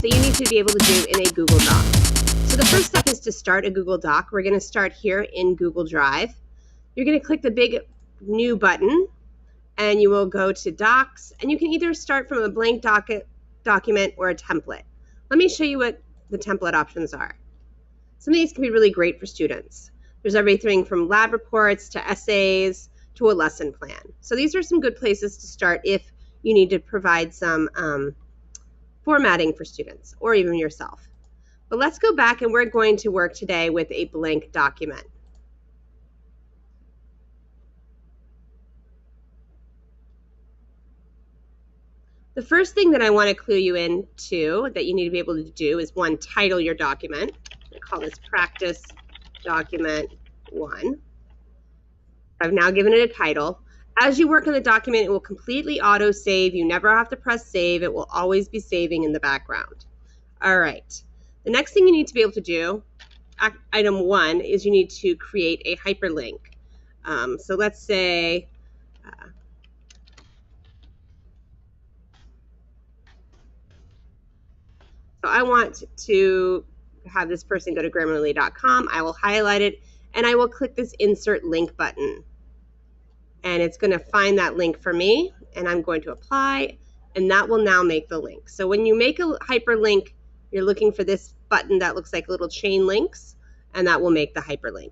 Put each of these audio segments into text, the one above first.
that you need to be able to do in a Google Doc. So the first step is to start a Google Doc. We're going to start here in Google Drive. You're going to click the big new button, and you will go to Docs, and you can either start from a blank document or a template. Let me show you what the template options are. Some of these can be really great for students. There's everything from lab reports to essays to a lesson plan. So these are some good places to start if you need to provide some formatting for students or even yourself. But let's go back, and we're going to work today with a blank document. The first thing that I want to clue you into that you need to be able to do is, one, title your document. I call this Practice Document 1. I've now given it a title. As you work on the document, it will completely auto-save. You never have to press save. It will always be saving in the background. All right. The next thing you need to be able to do, item 1, is you need to create a hyperlink. So let's say, so I want to have this person go to Grammarly.com. I will highlight it, and I will click this Insert Link button. And it's going to find that link for me, and I'm going to apply, and that will now make the link. So when you make a hyperlink, you're looking for this button that looks like little chain links, and that will make the hyperlink.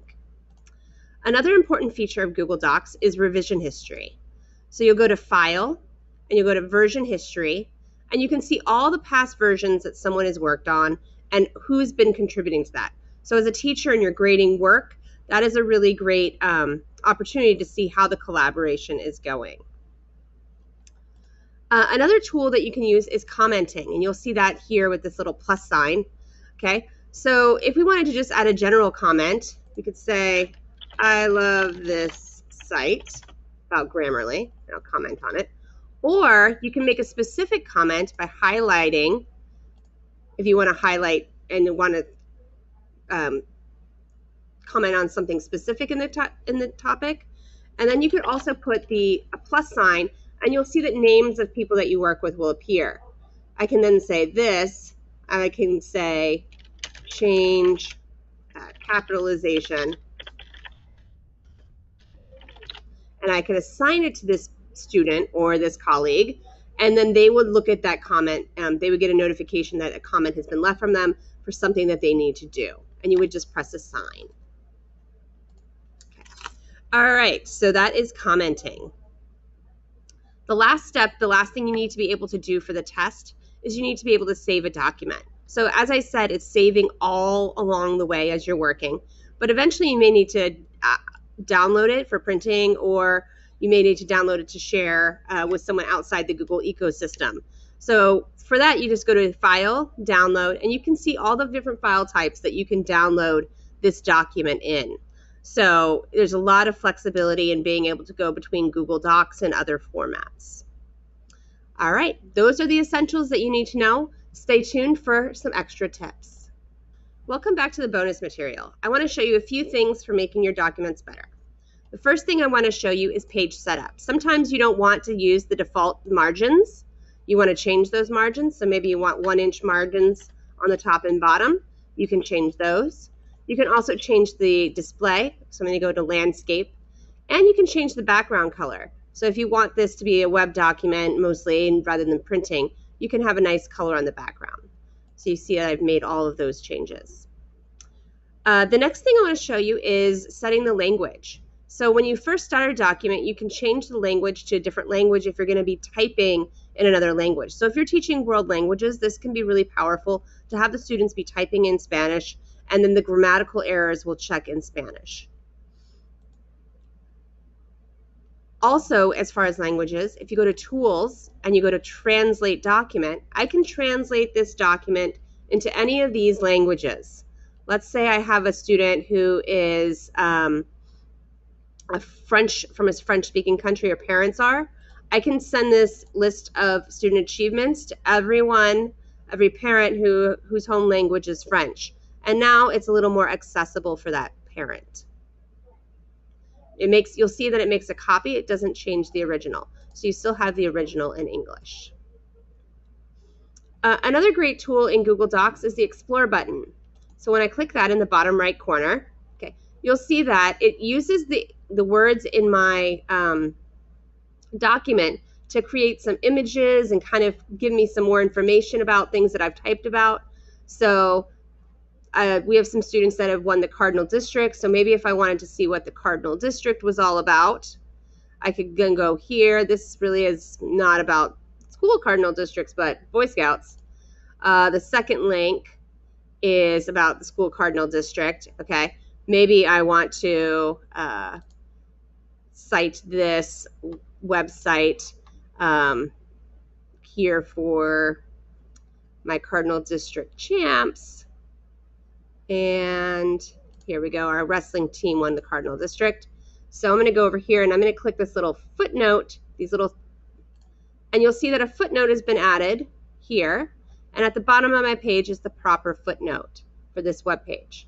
Another important feature of Google Docs is revision history. So you'll go to File, and you'll go to Version History, and you can see all the past versions that someone has worked on and who's been contributing to that. So as a teacher and you're grading work, that is a really great opportunity to see how the collaboration is going. Another tool that you can use is commenting, and you'll see that here with this little plus sign. Okay, so if we wanted to just add a general comment, we could say, I love this site about Grammarly, and I'll comment on it. Or you can make a specific comment by highlighting, if you want to highlight and you want to comment on something specific in the topic. And then you could also put a plus sign, and you'll see that names of people that you work with will appear. I can then say this, I can say change capitalization, and I can assign it to this student or this colleague, and then they would look at that comment. They would get a notification that a comment has been left from them for something that they need to do, and you would just press assign. All right, so that is commenting. The last step, the last thing you need to be able to do for the test is you need to be able to save a document. So as I said, it's saving all along the way as you're working, but eventually you may need to download it for printing, or you may need to download it to share with someone outside the Google ecosystem. So for that, you just go to File, Download, and you can see all the different file types that you can download this document in. So there's a lot of flexibility in being able to go between Google Docs and other formats. All right, those are the essentials that you need to know. Stay tuned for some extra tips. Welcome back to the bonus material. I want to show you a few things for making your documents better. The first thing I want to show you is page setup. Sometimes you don't want to use the default margins. You want to change those margins. So maybe you want 1-inch margins on the top and bottom. You can change those. You can also change the display. So I'm going to go to landscape, and you can change the background color. So if you want this to be a web document mostly, and rather than printing, you can have a nice color on the background. So you see that I've made all of those changes. The next thing I want to show you is setting the language. So when you first start a document, you can change the language to a different language if you're going to be typing in another language. So if you're teaching world languages, this can be really powerful to have the students be typing in Spanish, and then the grammatical errors will check in Spanish. Also, as far as languages, if you go to Tools and you go to Translate Document, I can translate this document into any of these languages. Let's say I have a student who is from a French-speaking country, or parents are. I can send this list of student achievements to every parent whose home language is French. And now it's a little more accessible for that parent. You'll see that it makes a copy. It doesn't change the original. So you still have the original in English. Another great tool in Google Docs is the Explore button. So when I click that in the bottom right corner, okay, you'll see that it uses the words in my document to create some images and kind of give me some more information about things that I've typed about. So we have some students that have won the Cardinal District. So maybe if I wanted to see what the Cardinal District was all about, I could then go here. This really is not about school Cardinal Districts, but Boy Scouts. The second link is about the school Cardinal District. Okay, maybe I want to cite this website here for my Cardinal District champs. And here we go. Our wrestling team won the Cardinal District. So I'm going to go over here and I'm going to click this little footnote, and you'll see that a footnote has been added here. And at the bottom of my page is the proper footnote for this web page.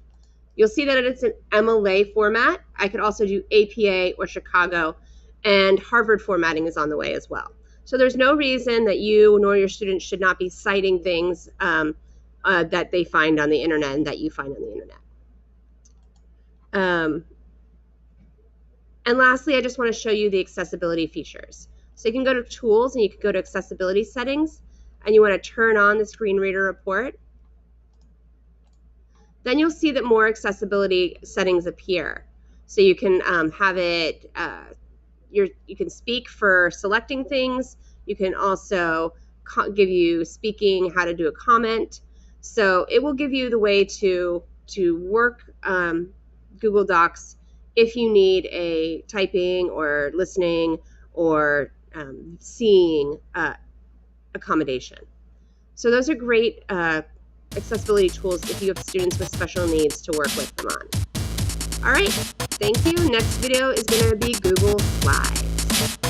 You'll see that it's an MLA format. I could also do APA or Chicago, and Harvard formatting is on the way as well. So there's no reason that you nor your students should not be citing things that they find on the internet and that you find on the internet. And lastly, I just want to show you the accessibility features. So you can go to Tools and you can go to Accessibility Settings, and you want to turn on the Screen Reader Report. Then you'll see that more accessibility settings appear. So you can have it, you can speak for selecting things. You can also give you speaking, how to do a comment. So it will give you the way to work Google Docs if you need a typing or listening or seeing accommodation. So those are great accessibility tools if you have students with special needs to work with them on. All right, thank you. Next video is going to be Google Slides.